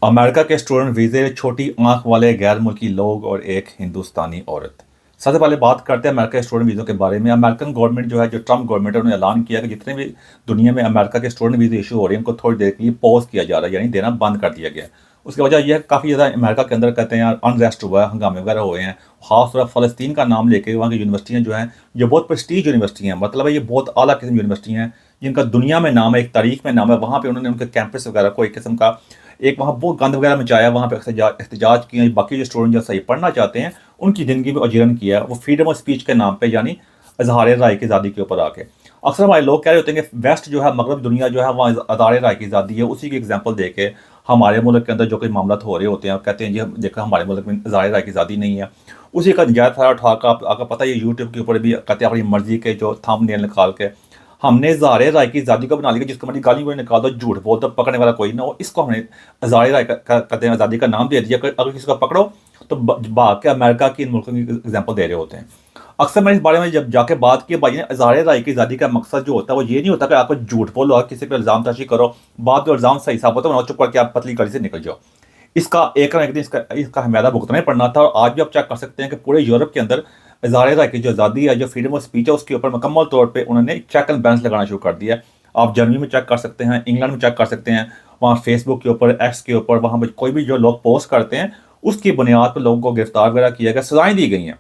America के student वीज़े, छोटी आंख वाले गैर मुल्की लोग और एक हिंदुस्तानी औरत। सबसे पहले बात करते हैं अमेरिका के स्टूडेंट वीज़ों के बारे में। अमेरिकन गवर्नमेंट जो है, जो ट्रम्प गवर्नमेंट है, उन्होंने ऐलान किया कि जितने भी दुनिया में अमेरिका के स्टूडेंट वीज़े इशू हो रहे हैं, उनको थोड़ी देर के लिए पॉज किया जा रहा है, यानी देना बंद कर दिया गया है। उसकी वजह यह है, काफ़ी ज़्यादा अमेरिका के अंदर कहते हैं अनरेस्ट हुआ है, हंगामे वगैरह हुए हैं। खासतौर पर फ़लस्तीन का नाम लेके वहाँ की यूनिवर्सिटियाँ जो हैं, जो बहुत प्रेस्टीज यूनिवर्सिटी हैं, मतलब है ये बहुत आला किस्म यूनिवर्सिटी हैं, जिनका दुनिया में नाम है, एक तारीख में नाम है। वहाँ पे उन्होंने उनके कैंपस वगैरह को एक किस्म का एक वहाँ बहुत गंद वगैरह मचाया, वहाँ पे एहतजाज किया। बाकी जो स्टूडेंट जो सही पढ़ना चाहते हैं, उनकी ज़िंदगी में अजीरन किया वो फ्रीडम ऑफ स्पीच के नाम पे, यानी इजहार राय की आज़ादी के ऊपर आके। अक्सर हमारे लोग कह रहे होते हैं कि वेस्ट जो है, मगरब दुनिया जो है, वहाँ इजहार राय की आज़ादी है। उसी की एग्जाम्पल दे के हमारे मुल्क के अंदर जो कोई मामला हो रहे होते हैं, कहते हैं जी देखो हमारे मुल्क में इजहार राय की आज़ादी नहीं है। उसी का नजायज़ फ़ायदा उठा कर आपको पता है, ये यूट्यूब के ऊपर भी कहते हैं अपनी मर्जी के जो थंबनेल निकाल के हमने इज़हार राय की आज़ादी को बना लिया, जिसको हमारी गाली को निकाल दो, झूठ बोल दो, पकड़ने वाला कोई ना हो, इसको हमने इज़हार राय कहते हैं आज़ादी का नाम दे दिया। अगर किसी को पकड़ो तो भाग के अमेरिका की इन मुल्कों की एग्जाम्पल दे रहे होते हैं। अक्सर मैं इस बारे में जब जाके बात की, भाई ने इज़हार राय की आज़ादी का मकसद जो होता है वो ये नहीं होता कि आपको झूठ बोलो और किसी पर इल्ज़ाम तशी करो, बाद में इल्ज़ाम सही साबित हो, चुप करके आप पतली गली से निकल जाओ। इसका एक ना एक दिन इसका हमें भुगतना ही पड़ना था। और आज भी आप चेक कर सकते हैं कि पूरे यूरोप के अंदर इज़हार राय की जो आज़ादी है, जो फ्रीडम ऑफ स्पीच है, उसके ऊपर मुकम्मल तौर पे उन्होंने चेक एंड बैलेंस लगाना शुरू कर दिया है। आप जर्मनी में चेक कर सकते हैं, इंग्लैंड में चेक कर सकते हैं, वहाँ फेसबुक के ऊपर, एक्स के ऊपर, वहाँ पर कोई भी जो लोग पोस्ट करते हैं, उसकी बुनियाद पर लोगों को गिरफ्तार वगैरह किया गया, सजाएं दी गई हैं।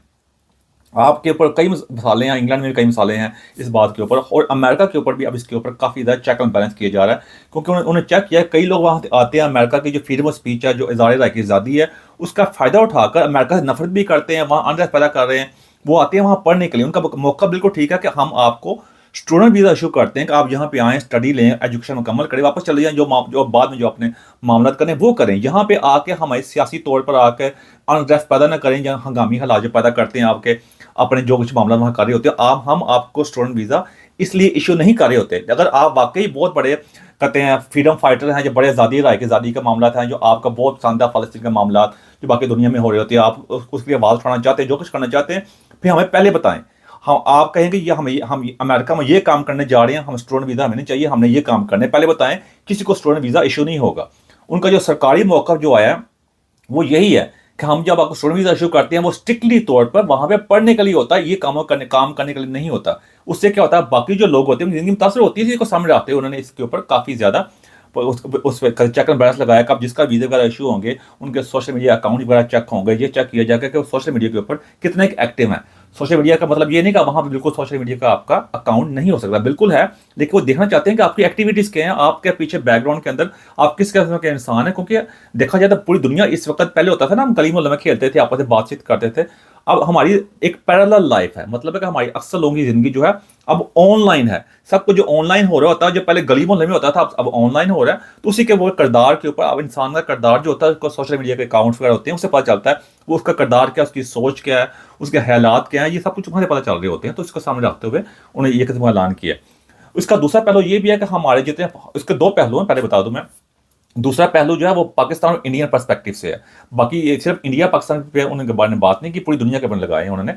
आपके ऊपर कई मिसालें हैं, इंग्लैंड में भी कई मिसालें हैं इस बात के ऊपर, और अमेरिका के ऊपर भी अब इसके ऊपर काफ़ी ज़्यादा चेक एंड बैलेंस किया जा रहा है। क्योंकि उन्होंने चेक किया है, कई लोग वहाँ आते हैं, अमेरिका की जो फ्रीडम ऑफ स्पीच है, जो इज़हार राय की आज़ादी है, उसका फ़ायदा उठाकर अमेरिका से नफरत भी करते हैं, वहाँ अनरेस्ट पैदा कर रहे हैं। वो आते हैं वहाँ पढ़ने के लिए, उनका मौका बिल्कुल ठीक है कि हम आपको स्टूडेंट वीज़ा इशू करते हैं कि आप यहाँ पे आएँ, स्टडी लें, एजुकेशन मुकम्मल करें, वापस चले जाएँ, जो बाद में जो अपने मामला करें वो करें। यहाँ पे आके हमारे सियासी तौर पर आकर अनरेस्ट पैदा ना करें, जहाँ हंगामी हालात जो पैदा करते हैं आपके अपने जो कुछ मामला वहाँ कर रहे होते हैं। आप हम आपको स्टूडेंट वीज़ा इसलिए इशू नहीं कर रहे होते। अगर आप वाकई बहुत बड़े कहते हैं फ्रीडम फाइटर हैं, जो बड़े आज़ादी राय की आज़ादी का मामला था, जो आपका बहुत शानदार फ़लस्तीन के मामला जो बाकी दुनिया में हो रहे होते हैं, आप उसके लिए आवाज़ उठाना चाहते हैं, जो कुछ करना चाहते हैं, फिर हमें पहले बताएं। हम आप कहेंगे ये हम अमेरिका में ये काम करने जा रहे हैं, हम स्टूडेंट वीज़ा हमें नहीं चाहिए, हमने ये काम करने, पहले बताएं। किसी को स्टूडेंट वीज़ा इशू नहीं होगा। उनका जो सरकारी मौक़िफ़ जो आया वो यही है कि हम जब आपको स्टूडेंट वीज़ा इशू करते हैं, वो स्ट्रिक्टली तौर पर वहाँ पे पढ़ने के लिए होता है, ये काम करने के लिए नहीं होता। उससे क्या होता है, बाकी जो लोग होते हैं उनकी ज़िंदगी मुतासर होती है, इसको सामने आते हैं। उन्होंने इसके ऊपर काफ़ी ज़्यादा उस पर चेक एंड बैलेंस लगाया कि अब जिसका वीज़ा वगैरह इशू होंगे, उनके सोशल मीडिया अकाउंट वगैरह चेक होंगे। ये चेक किया जाएगा कि वो सोशल मीडिया के ऊपर कितना एक एक्टिव है। सोशल मीडिया का मतलब ये नहीं कि वहाँ पर बिल्कुल सोशल मीडिया का आपका अकाउंट नहीं हो सकता, बिल्कुल है, लेकिन वो देखना चाहते हैं कि आपकी एक्टिविटीज़ क्या हैं, आपके पीछे बैकग्राउंड के अंदर आप किस किस्म के इंसान हैं। क्योंकि देखा जाए तो पूरी दुनिया इस वक्त, पहले होता था ना, हम गली मोहल्ले में खेलते थे, आपस में बातचीत करते थे। अब हमारी एक पैरेलल लाइफ है, मतलब है कि हमारी अक्सर लोगों की ज़िंदगी जो है अब ऑनलाइन है। सब कुछ जो ऑनलाइन हो रहा होता है, जो पहले गली मोहल्ले में होता था, अब ऑनलाइन हो रहा है। तो उसी के वो किरदार के ऊपर अब इंसान का किरदार जो होता है, उसको सोशल मीडिया के अकाउंट्स वगैरह होते हैं, उससे पता चलता है वो उसका किरदार क्या है, उसकी सोच क्या है, उसके ख्यालात क्या है, ये सब कुछ वहाँ से पता चल रहे होते हैं। तो इसको सामने रखते हुए उन्होंने ये किस्म का ऐलान किया। उसका दूसरा पहलू ये भी है कि हमारे जितने, इसके दो पहलू हैं, पहले बता दूं मैं। दूसरा पहलू जो है वो पाकिस्तान और इंडियन पर्सपेक्टिव से है। बाकी ये सिर्फ इंडिया पाकिस्तान पे उनके बारे में बात नहीं की, पूरी दुनिया के बारे में लगाए हैं उन्होंने।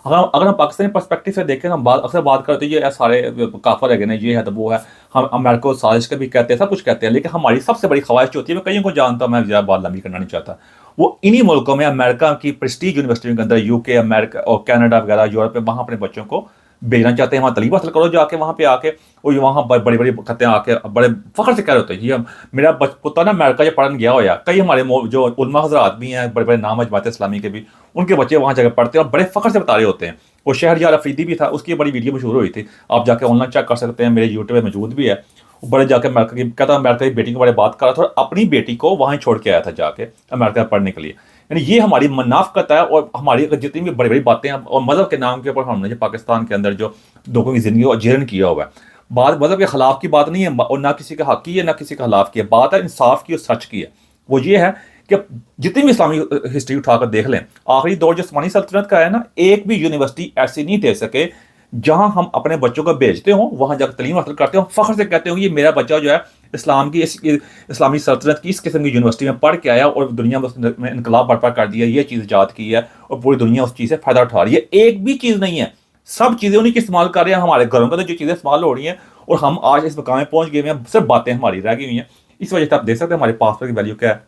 अगर हम पाकिस्तानी पर्सपेक्टिव से देखें, हम अक्सर बात करते हैं ये सारे काफर है ना, ये है तो वो है, हम अमेरिका को साजिश का भी कहते हैं, सब कुछ कहते हैं, लेकिन हमारी सबसे बड़ी ख्वाहिश जो होती है, मैं कईयों को जानता हूँ, मैं ज़्यादा बात लंबी करना नहीं चाहता, वो इन्हीं मुल्कों में, अमेरिका की प्रेस्टीज यूनिवर्सिटियों के अंदर, यूके, अमेरिका और कनाडा वगैरह, यूरोप में, वहाँ अपने बच्चों को भेजना चाहते हैं। वहाँ तलीम हासिल करो जाके, वहाँ पे आके, और वहाँ बड़ी बड़ी कहते हैं आके, बड़े फ़ख्र से कह रहे होते हैं, ये मेरा पुत्र ना अमेरिका जो पढ़ने गया होया। कई हमारे जो उलमा हज़रात भी हैं, बड़े बड़े नाम जमात इस्लामी के भी, उनके बच्चे वहाँ जाकर पढ़ते हैं और बड़े फ़ख्र से बता रहे होते हैं। वो शहरयार अफरीदी भी था, उसकी बड़ी वीडियो मशहूर हुई थी, आप जाके ऑनलाइन चेक कर सकते हैं, मेरे यूट्यूब में मौजूद भी है। वो बड़े जाके अमेरिका की कहता, अमेरिका की बेटी के बारे में बात कर रहा था और अपनी बेटी को वहीं छोड़ के आया था जाके अमेरिका पढ़ने के लिए। यानी ये हमारी मुनाफकत है, और हमारी जितनी भी बड़ी बड़ी बातें हैं, और मज़हब के नाम के ऊपर हमने जो पाकिस्तान के अंदर जो लोगों की ज़िंदगी को जीर्ण किया हुआ है। बात मज़हब के ख़िलाफ़ की बात नहीं है, और ना किसी का हक़ की है, ना किसी के खिलाफ की है, बात है इंसाफ की और सच की है। वो ये है कि जितनी भी इस्लामी हिस्ट्री उठाकर देख लें, आखिरी दौर जो उस्मानी सल्तनत का है ना, एक भी यूनिवर्सिटी ऐसी नहीं दे सके जहां हम अपने बच्चों को भेजते हों, वहां जाकर तलीम हासिल करते हों, फ़ख्र से कहते हो ये मेरा बच्चा जो है इस्लाम की इस्लामी सल्तनत की इस किस्म की यूनिवर्सिटी में पढ़ के आया और दुनिया में इनकलाब बर्पा कर दिया, ये चीज़ ईजाद की है और पूरी दुनिया उस चीज़ से फ़ायदा उठा रही है। एक भी चीज़ नहीं है, सब चीज़ें उन्हीं की इस्तेमाल कर रहे हैं। हमारे घरों में तो जो चीज़ें इस्तेमाल हो रही हैं, और हम आज इस मकाम में पहुँच गए हैं, सिर्फ बातें हमारी रह गई हुई हैं। इस वजह से आप देख सकते हैं हमारे पासपोर्ट की वैल्यू क्या है।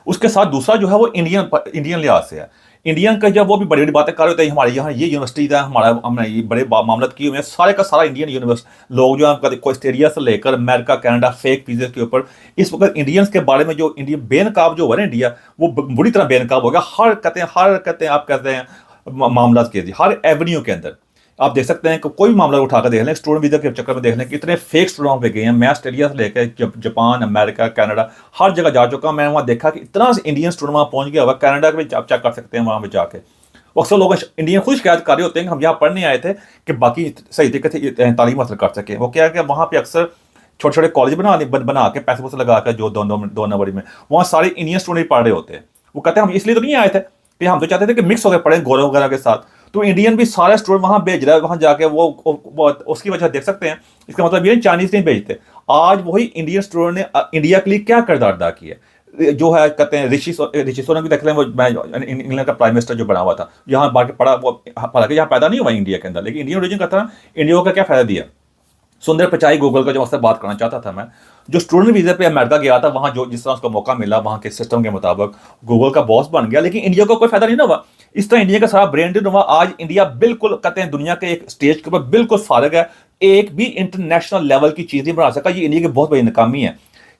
उसके साथ दूसरा जो है वो इंडियन लिहाज से है। इंडियन का जब वो भी बड़ी बड़ी बातें कर रहे होते हैं, हमारे यहाँ ये यूनिवर्सिटी है, हमारा हमने ये बड़े मामला किए हुए हैं, सारे का सारा इंडियन यूनिवर्सिटी लोग जो है कोस्टेरिया से लेकर अमेरिका कनाडा फेक वीजे के ऊपर इस वक्त इंडियंस के बारे में जो इंडिया बेनकाब जो हुआ ना इंडिया, वो बुरी तरह बेनकाब हो गया। हर कहते हैं आप कहते हैं मामला के हर एवेन्यू के अंदर आप देख सकते हैं कि कोई भी मामला उठाकर देख लें, स्टूडेंट वीजा के चक्कर में देख लें कितने फेक स्टूडेंट वहाँ पे गए हैं। मैं ऑस्ट्रेलिया से लेकर जापान अमेरिका कनाडा हर जगह जा चुका, मैं वहाँ देखा कि इतना इंडियन स्टूडेंट वहाँ पहुँच गया हुआ। कनाडा में आप चेक कर सकते हैं वहाँ पे जाके, अक्सर लोग इंडियन खुद शिकायत कर रहे होते हैं कि हम यहाँ पढ़ने आए थे कि बाकी सही तरीके से तालीम हासिल कर सकें। वो क्या है कि वहाँ पे अक्सर छोटे छोटे कॉलेज बना के पैसे लगा कर जो दो नंबरी में वहाँ सारे इंडियन स्टूडेंट पढ़ रहे होते हैं। वो कहते हैं हम इसलिए तो नहीं आए थे कि हम तो चाहते थे कि मिक्स होकर पढ़ें गौरव वगैरह के साथ। तो इंडियन भी सारे स्टूडेंट वहाँ भेज रहा है, वहाँ जाके वो उसकी वजह देख सकते हैं। इसका मतलब ये चाइनीज नहीं भेजते। आज वही इंडियन स्टूडेंट ने इंडिया के लिए क्या किरदार अदा किया जो है कहते हैं ऋषि सोनक भी देख लें, वो इंग्लैंड का प्राइम मिनिस्टर जो बना हुआ था, यहाँ बाकी पढ़ा वो हालांकि यहाँ पैदा नहीं हुआ इंडिया के अंदर, लेकिन इंडियन ओरिजिन का था। इंडिया का क्या फायदा दिया? सुंदर पिचाई गूगल का जो उससे बात करना चाहता था मैं, जो स्टूडेंट वीज़े पे अमेरिका गया था, वहाँ जो जिस तरह उसको मौका मिला वहाँ के सिस्टम के मुताबिक गूगल का बॉस बन गया, लेकिन इंडिया को कोई फायदा नहीं ना हुआ। इस तरह इंडिया का सारा ब्रेन ड्रेन हुआ। आज इंडिया बिल्कुल कहते हैं दुनिया के एक स्टेज के ऊपर बिल्कुल फारग है, एक भी इंटरनेशनल लेवल की चीज़ नहीं बना सका। ये इंडिया की बहुत बड़ी नाकामी है।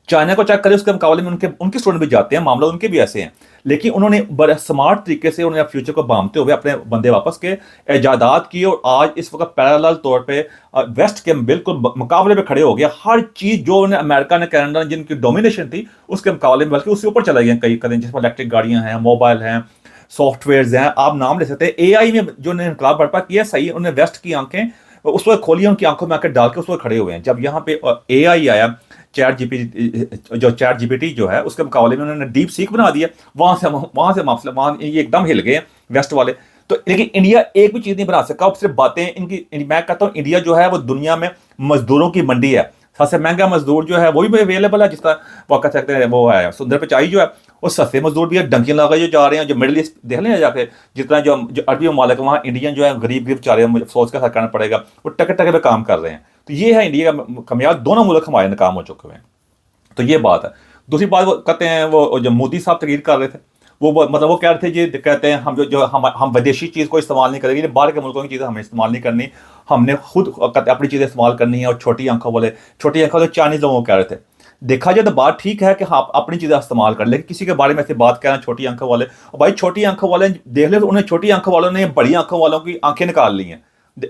चाइना को चेक करें, उसके मुकाबले में उनके स्टूडेंट भी जाते हैं, मामला उनके भी ऐसे हैं, लेकिन उन्होंने बड़े स्मार्ट तरीके से उन्होंने फ्यूचर को बांधते हुए अपने बंदे वापस के इजादात की, और आज इस वक्त पैरेलल तौर पे वेस्ट के बिल्कुल मुकाबले में खड़े हो गया। हर चीज़ जो उन्हें अमेरिका ने कनाडा ने जिनकी डोमिनेशन थी उसके मुकाबले में बल्कि उसके ऊपर चले गए कई कदम, जिसमें इलेक्ट्रिक गाड़ियाँ हैं, मोबाइल हैं, सॉफ्टवेयर हैं, आप नाम ले सकते हैं। AI में जो उन्होंने इनकलाब बर्पा किया, सही उन्होंने वेस्ट की आंखें उस वक्त खोली, उनकी आंखों में आकर डाल के उस वक्त खड़े हुए हैं। जब यहाँ पे AI आया, चैट GPT जो है उसके मुकाबले में उन्होंने डीप सीक बना दिया, वहां से मामला वहां ये एकदम हिल गए वेस्ट वाले। तो लेकिन इंडिया एक भी चीज नहीं बना सका, सिर्फ बातें इनकी। मैं कहता हूँ इंडिया जो है वो दुनिया में मजदूरों की मंडी है। सबसे महंगा मजदूर जो है वो भी अवेलेबल है, जिसका वो कह सकते हैं वो है सुंदर पिचाई जो है, और सस्ते मजदूर भी है, डंकी लगा जो जा रहे हैं। जो मिडिल ईस्ट देख लें जाके, जितना जो अरबी ममालिक वहाँ इंडियन जो है गरीब जा रहे हैं, अफसोस का करना पड़ेगा, वो टके टके पे काम कर रहे हैं। तो ये है इंडिया का कमियाल, दोनों मुल्क हमारे नाकाम हो चुके हैं। तो ये बात है। दूसरी बात वो कहते हैं, वो जो मोदी साहब तकरीर कर रहे थे, वो मतलब वो कह रहे थे जी, कहते हैं हम हम विदेशी चीज़ को इस्तेमाल नहीं करेंगे, बाहर के मुल्कों की चीज़ें हमें इस्तेमाल नहीं करनी, हमने खुद अपनी चीज़ें इस्तेमाल करनी है। और छोटी आंखों वाले चाइनीज़ लोगों को कह रहे थे। देखा जाए तो बात ठीक है कि हाँ अपनी चीज़ें इस्तेमाल कर, लेकिन किसी के बारे में ऐसे बात कहना छोटी आंखों वाले, और भाई छोटी आंखों वाले देख ले, उन्हें छोटी आंखों वालों ने बड़ी आंखों वालों की आंखें निकाल ली हैं।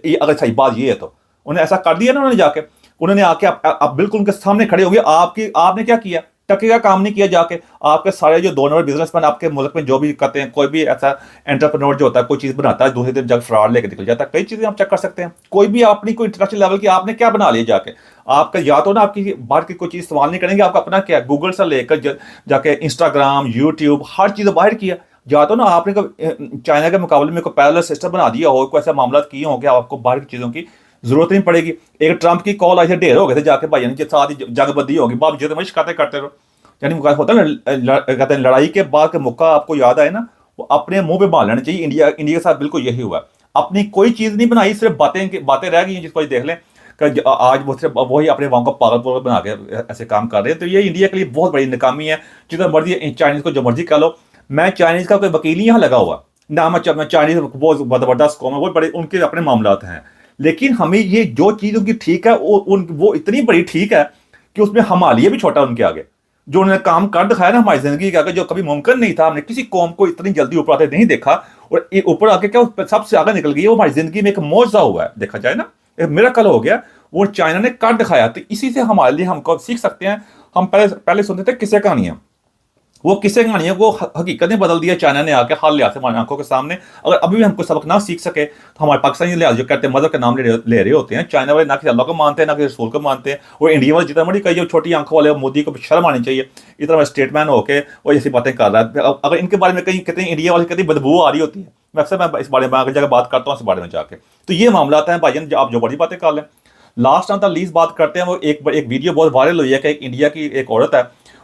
ये अगर सही बात ये है तो उन्हें ऐसा कर दिया ना, उन्होंने जाके उन्होंने आके आप बिल्कुल उनके सामने खड़े होंगे। आपने क्या किया? टके का काम नहीं किया। जाके आपके सारे जो 2 नंबर बिजनेसमैन आपके मुल्क में जो भी करते हैं, कोई भी ऐसा एंटरप्रेन्योर जो होता है, कोई चीज़ बनाता है, दूसरे दिन जब फ्रॉड लेके निकल जाता है। कई चीज़ें आप चेक कर सकते हैं। कोई भी अपनी कोई इंटरनेशनल लेवल की आपने क्या बना लिया जाके, आपका या तो ना आपकी बाहर की कोई चीज़ इस्तेमाल नहीं करेंगे, आपका अपना क्या गूगल से लेकर जाके इंस्टाग्राम यूट्यूब हर चीज़ बाहर किया। या तो ना आपने चाइना के मुकाबले में कोई पैरेलल सिस्टम बना दिया हो, कोई ऐसा मामला किए हो कि आपको बाहर की चीज़ों की जरूरत नहीं पड़ेगी। एक ट्रंप की कॉल आई थी, ढेर हो गए थे जाके भाई के साथ ही जंगबंदी होगी, बाप जी तो शिकायतें करते रहो। यानी होता है ना, कहते हैं लड़ाई के बाद का मौका आपको याद आए ना, वो अपने मुंह पे बांध लेना चाहिए। इंडिया के साथ बिल्कुल यही हुआ। अपनी कोई चीज़ नहीं बनाई, सिर्फ बातें रह गई हैं, जिसको देख लें कि आज वो सिर्फ वही अपने वहाँ को पागल बना के ऐसे काम कर रहे हैं। तो ये इंडिया के लिए बहुत बड़ी नाकामी है। जितना मर्जी चाइनीज़ को जो मर्जी कह लो, मैं चाइनीज़ का कोई वकील नहीं यहाँ लगा हुआ ना, मैं चाइनीज़ बहुत ज़बरदस्त कौम है, वो बड़े उनके अपने मामलात हैं। लेकिन हमें ये जो चीज़ उनकी ठीक है, वो इतनी बड़ी ठीक है कि उसमें हमारे लिए भी छोटा उनके आगे। जो उन्होंने काम कर दिखाया ना हमारी जिंदगी के आगे, जो कभी मुमकिन नहीं था, हमने किसी कौम को इतनी जल्दी ऊपर आते नहीं देखा, और ऊपर आके क्या सबसे आगे निकल गई है। वो हमारी जिंदगी में एक मौजज़ा हुआ है, देखा जाए ना, एक मिरेकल हो गया। वो चाइना ने कर दिखाया। तो इसी से हमारे लिए हमको सीख सकते हैं। हम पहले सुनते थे किस्से कहानियाँ, वो किस्से कहानियों को हकीकत में बदल दिया चाइना ने आके, हाल लिहाज से हमारी आंखों के सामने। अगर अभी भी हमको सबक ना सीख सके तो हमारे पाकिस्तानी लिहाज जो कहते हैं मजहब के नाम ले रहे होते हैं, चाइना वाले ना किसी अल्लाह को मानते हैं ना किसी रसूल को मानते हैं, और इंडिया वाले जितना बड़ी कई जो छोटी आंखों वाले, मोदी को शर्म आनी चाहिए, इतना स्टेटमैन होकर वो ऐसी बातें कर रहा है। अगर इनके बारे में कहीं कहते हैं इंडिया वाले कहते बदबू आ रही होती है, मैं अक्सर इस बारे में अगर जगह बात करता हूँ इस बारे में जाके। तो ये मामला हैं भाईजान, आप जो बड़ी बातें कर लें। लास्ट ऑन द लीस्ट बात करते हैं, वो एक वीडियो बहुत वायरल हुई है कि एक इंडिया की एक औरत है,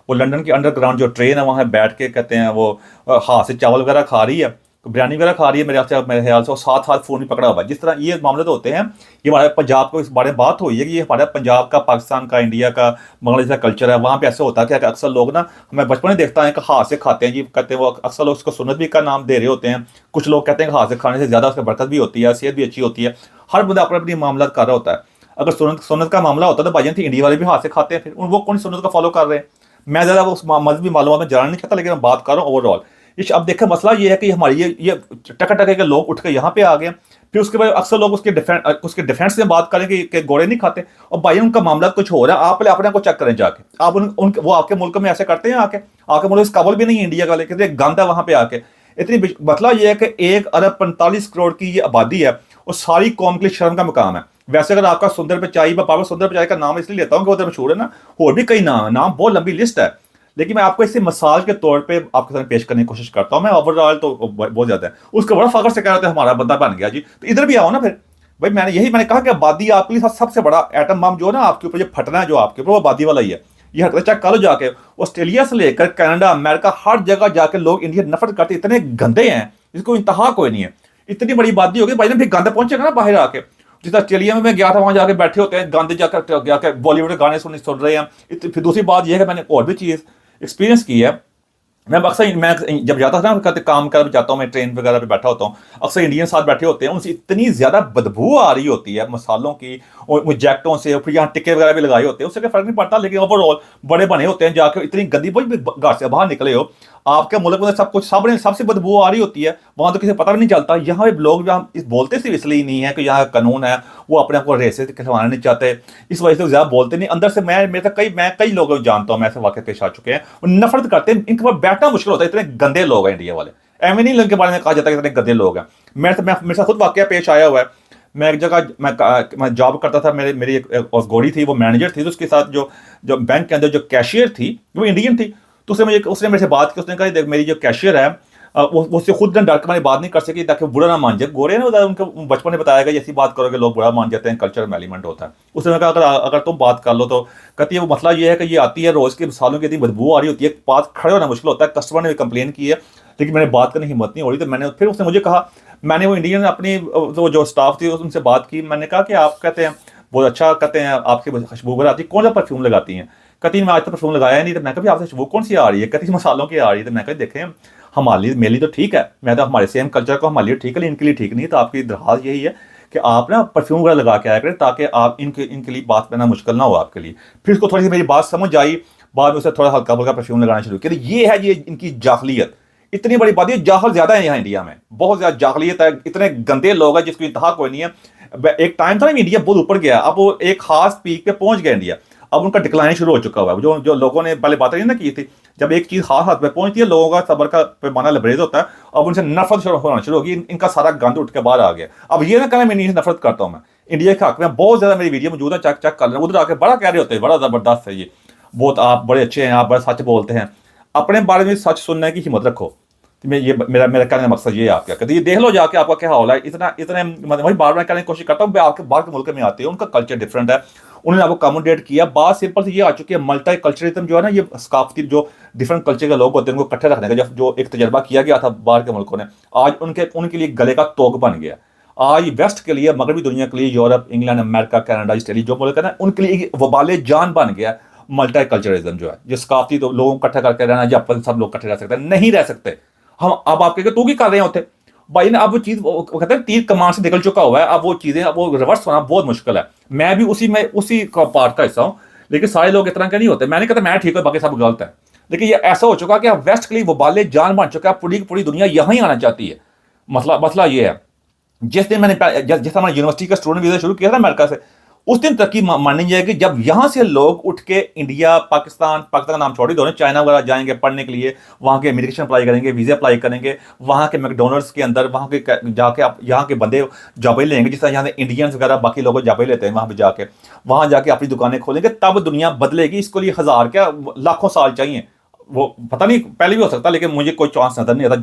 वो लंदन की अंडरग्राउंड जो ट्रेन है वहाँ बैठ के कहते हैं वो हाथ से चावल वगैरह खा रही है। बिरयानी वगैरह खा रही है मेरे ख्याल से, और साथ साथ फ़ोन भी पकड़ा हुआ है। जिस तरह ये मामले तो होते हैं, ये हमारे पंजाब को इस बारे में बात हुई है कि ये हमारा पंजाब का, पाकिस्तान का, इंडिया का, बांग्लादेश का कल्चर है। वहाँ पे ऐसे होता है कि अक्सर लोग ना, हमें बचपन में देखता है कि हाथ से खाते हैं जी, कहते हैं वो, अक्सर लोग उसको सुन्नत भी का नाम दे रहे होते हैं। कुछ लोग कहते हैं कि हाथ से खाने से ज़्यादा उसमें बरकत भी होती है, सेहत भी अच्छी होती है। हर बंदा अपने अपनी मामला कर रहा होता है। अगर सुन्नत सुन्नत का मामला होता तो भाईजान थी, इंडिया वाले भी हाथ से खाते हैं, फिर वो कौन सुन्नत का फॉलो कर रहे हैं। मैं ज़्यादा उस मजहबी मालूमात में जाना नहीं चाहता, लेकिन मैं बात कर रहा हूँ ओवरऑल। इस अब देखें, मसला ये है कि हमारी ये टका टके के लोग उठ के यहाँ पे आ गए। फिर उसके बाद अक्सर लोग उसके डिफेंस में बात करें कि गोरे नहीं खाते, और भाई उनका मामला कुछ हो रहा है। आप पहले अपने को चेक करें जाके, आप वो आपके मुल्क में ऐसे करते हैं, आके मुल्क इस काबुल भी नहीं है इंडिया का, लेकिन गंद है वहाँ पे आके। इतनी मतलब ये है कि 1 अरब 45 करोड़ की ये आबादी है, और सारी कौम के लिए शर्म का मुकाम है। वैसे अगर आपका सुंदर पिचाई, मैं बाबा सुंदर पिचाई का नाम इसलिए लेता हूँ कि वो तो मशहूर है ना, और भी कई नाम है, नाम बहुत लंबी लिस्ट है, लेकिन मैं आपको इसे मिसाल के तौर पे आपके सामने पेश करने की कोशिश करता हूँ। मैं ओवरऑल तो बहुत ज्यादा है, उसका बड़ा फख्र से कह रहे थे हमारा बंदा बन गया जी, तो इधर भी आओ ना फिर भाई। मैंने कहा कि आबादी आपके लिए सबसे बड़ा एटम बम जो है ना आपके ऊपर जो फटना है, जो आपके ऊपर, वो आबादी वाला ही है। ये हटकर चेक करो जाके, ऑस्ट्रेलिया से लेकर कनाडा, अमेरिका, हर जगह जाके लोग इंडिया नफरत करते, इतने गंदे हैं जिसको इंतहा कोई नहीं है। इतनी बड़ी आबादी होगी भाई, फिर गंद पहुंचेगा ना बाहर आके। जिस ऑस्ट्रेलिया में मैं गया था, वहां जाके बैठे होते हैं गंदे, जाकर बॉलीवुड के गाने सुन रहे हैं। फिर दूसरी बात यह है कि मैंने और भी चीज़ एक्सपीरियंस की है। मैं अक्सर, मैं जब जाता था ना, कहते काम कर जाता हूँ, मैं ट्रेन वगैरह पे बैठा होता हूँ, अक्सर इंडियन साथ बैठे होते हैं, उनसे इतनी ज़्यादा बदबू आ रही होती है मसालों की, और जैकटों से, फिर यहाँ टिक्के वगैरह भी लगाए होते हैं, उससे कोई फर्क नहीं पड़ता, लेकिन ओवरऑल बड़े बने होते हैं, जाके इतनी गंदी, घर से बाहर निकले हो, आपके मुल्क में सब कुछ सबसे बदबू आ रही होती है, वहाँ तो किसी पता भी नहीं चलता। यहाँ पे लोग बोलते सिर्फ इसलिए नहीं है कि यहाँ कानून है, वो अपने आप को रेसे कहलाना नहीं चाहते, इस वजह से ज़्यादा बोलते नहीं। अंदर से मैं कई लोगों को जानता हूँ, मैं ऐसे वाक़े पेश आ चुके हैं, वो नफरत करते हैं, इनके पास बैठना मुश्किल होता है, इतने गंदे लोग हैं इंडिया वाले। एम नहीं इनके बारे में कहा जाता है कि इतने गंदे लोग हैं। मेरे साथ खुद वाक़या पेश आया हुआ है। मैं एक जगह मैं जॉब करता था, मेरी एक गोरी थी, वो मैनेजर थी, तो उसके साथ जो बैंक के अंदर जो कैशियर थी वो इंडियन थी। तो उसने मेरे से बात की, उसने कहा देख मेरी जो कैशियर है, वो उससे खुद डर के मैंने बात नहीं कर सकी ताकि बुरा ना मान जाए। गोरे ने उनके बचपन में बताया गया, ऐसी बात करोगे लोग बुरा मान जाते हैं, कल्चर में एलिमेंट होता है। उसने कहा अगर तुम बात कर लो तो कहती है वो मसला ये है कि ये आती है रोज़ के सालों की इतनी बदबू आ रही होती है, बात खड़े होना मुश्किल होता है। कस्टमर ने भी कंप्लेन की है, लेकिन मैंने बात करने की हिम्मत नहीं हो रही। तो फिर उसने मुझे कहा, मैंने वो इंडियन अपनी जो स्टाफ थी उनसे बात की, मैंने कहा कि आप कहते हैं बहुत अच्छा, कहते हैं आपकी खुशबू आती है, कौन सा परफ्यूम लगाती हैं? कहती मैं आज तक परफ्यूम लगाया नहीं। तो मैं कभी आपसे खुशबू कौन सी आ रही है? कहती मसालों की आ रही है। तो मैं कहा देखें, हमारे मेरे लिए तो ठीक है, मैं तो हमारे सेम कल्चर को हमारे लिए ठीक है, इनके लिए ठीक नहीं। तो आपकी दरख्वास्त यही है कि आप ना परफ्यूम वगैरह लगा के आया करें, ताकि आप इनके लिए बात करना मुश्किल ना हो आपके लिए। फिर उसको थोड़ी सी मेरी बात समझ आई, बाद में उसे थोड़ा हल्का फुल्का परफ्यूम लगाना शुरू किया। ये है ये इनकी जाहलियत, इतनी बड़ी बात है, जाहल ज्यादा है यहाँ इंडिया में, बहुत ज्यादा जाहलियत है, इतने गंदे लोग हैं जिसको इंतहा कोई नहीं है। एक टाइम था ना इंडिया बहुत ऊपर गया, अब वो एक खास पीक पे पहुंच गया इंडिया, अब उनका डिक्लाइन शुरू हो चुका हुआ है। जो लोगों ने पहले बातें नहीं ना की थी, जब एक चीज खास हाथ पे पहुंचती है, लोगों का सब्र का पैमाना लबरेज होता है, अब उनसे नफरत होना शुरू होगी, इनका सारा गंद उठ के बाहर आ गया। अब ये ना कहना मैं इनसे नफरत करता हूँ, मैं इंडिया के हक में बहुत ज्यादा मेरी वीडियो मौजूद है, चेक चेक कर लें, उधर आके बड़ा कह रहे होते हैं, बड़ा जबरदस्त है ये, बहुत आप बड़े अच्छे हैं, आप बड़ा सच बोलते हैं, अपने बारे में सच सुनने की हिम्मत रखो। मेरा कहने का मकसद ये है आपका, कहते ये देख लो जाके आपका क्या हाल है। इतने वही बार बार कहने की कोशिश करता हूँ, आपके बाहर के मुल्क में आते हैं, उनका कल्चर डिफरेंट है, उन्होंने आपको कम्युनिकेट किया। बात सिंपल सी ये आ चुकी है, मल्टी कल्चरिज्म जो है ना, ये सकाफती जो डिफरेंट कल्चर के लोग होते हैं उनको इकट्ठे रखने का जो एक तजर्बा किया गया था बाहर के मुल्कों ने, आज उनके लिए गले का तोग बन गया। आज वेस्ट के लिए, मगरबी दुनिया के लिए, Europe, England, America, Canada, Australia जो मुल्क है ना, उनके लिए वबाले जान बन गया मल्टी कल्चरिज्म जो है, जो सकाफती तो लोगों को इकट्ठा करके रहना, जब सब लोग इकट्ठे रह सकते हैं, नहीं रह सकते हम। अब आप कहेंगे तू की कर रहे हैं होते भाई ने, अब वो चीज कहते हैं तीर कमान से निकल चुका हुआ है, अब वो चीजें वो रिवर्स होना बहुत मुश्किल है। मैं भी उसी पार्ट का हिस्सा हूं, लेकिन सारे लोग इस तरह के नहीं होते। मैं नहीं कहता मैं ठीक हूं बाकी सब गलत है, लेकिन ये ऐसा हो चुका कि वेस्ट के लिए वबाले जान बन चुका है, पूरी की पूरी दुनिया यहां ही आना चाहती है। मसला ये है, जिस दिन मैंने यूनिवर्सिटी का स्टूडेंट वीजा शुरू किया था अमेरिका से, उस दिन तक की मानी जाएगी जब यहां से लोग उठ के इंडिया, पाकिस्तान का नाम छोड़ ही दो, चाइना वगैरह जाएंगे पढ़ने के लिए, वहां के इमिग्रेशन अप्लाई करेंगे, वीजा अप्लाई करेंगे, वहां के मैकडोनल्ड्स के अंदर वहां के जाके आप यहाँ के बंदे जॉबें लेंगे, जिस तरह यहाँ से इंडियंस वगैरह बाकी लोग जॉबें लेते हैं, वहां जाके अपनी दुकानें खोलेंगे, तब दुनिया बदलेगी। इसको लिए हजार क्या लाखों साल चाहिए, वो पता नहीं, पहले भी हो सकता, लेकिन मुझे कोई चांस नजर नहीं आता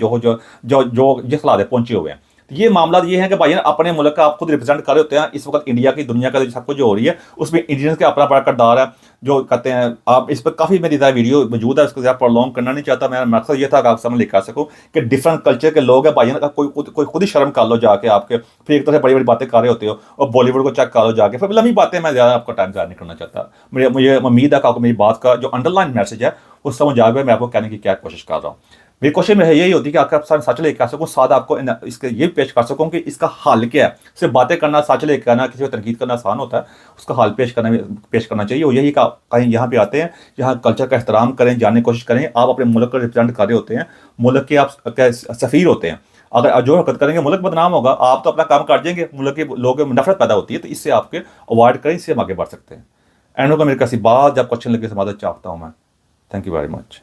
जो जिस हालात पहुंचे हुए हैं। ये मामला ये है कि भाई अपने मुल्क का आप खुद रिप्रेजेंट कर रहे होते हैं। इस वक्त इंडिया की दुनिया का सब कुछ जो हो रही है उसमें इंडियंस का अपना बड़ा किरदार है जो कहते हैं। आप इस पर काफ़ी मेरी वीडियो मौजूद है, उसको ज़्यादा प्रॉन्ग करना नहीं चाहता। मेरा मकसद ये था कि आप सामने लेकर आ सकूँ कि डिफरेंट कल्चर के लोग हैं भाई का कोई खुद ही शर्म कर लो जाके आपके, फिर एक तरह से बड़ी बड़ी बातें कर रहे होते हो और बॉलीवुड को चेक कर लो जाके, फिर लंबी बातें मैं ज़्यादा आपका टाइम ज़्यादा नहीं करना चाहता। मुझे उम्मीद है कि आपको मेरी बात का जो अंडरलाइन मैसेज है वो समझ आ गया। मैं आपको कहने की क्या कोशिश कर रहा हूँ। मेरी कोशिश में यही होती है कि आपके साथ सच लेकर आ सकूँ, साथ आपको इसके ये पेश कर सकूँ कि इसका हल क्या है। सिर्फ बातें करना, सच लेकर आना, किसी को तनकीद करना आसान होता है, उसका हल पेश करना चाहिए। वो यही कहीं यहाँ पे आते हैं जहाँ कल्चर का एहतराम करें, जानने की कोशिश करें। आप अपने मुल्क को रिप्रेजेंट कर रहे होते हैं, मुल्क के आप सफ़ीर होते हैं। अगर जो हरकत करेंगे मुल्क बदनाम होगा, आप तो अपना काम कर जाएंगे, मुल्क के लोगों में नफरत पैदा होती है। तो इससे आपके अवॉइड करें, इससे हम आगे बढ़ सकते हैं। एंड होगा मेरे किसी बात जब क्वेश्चन लगे समाधान चाहता हूँ मैं। Thank you very much.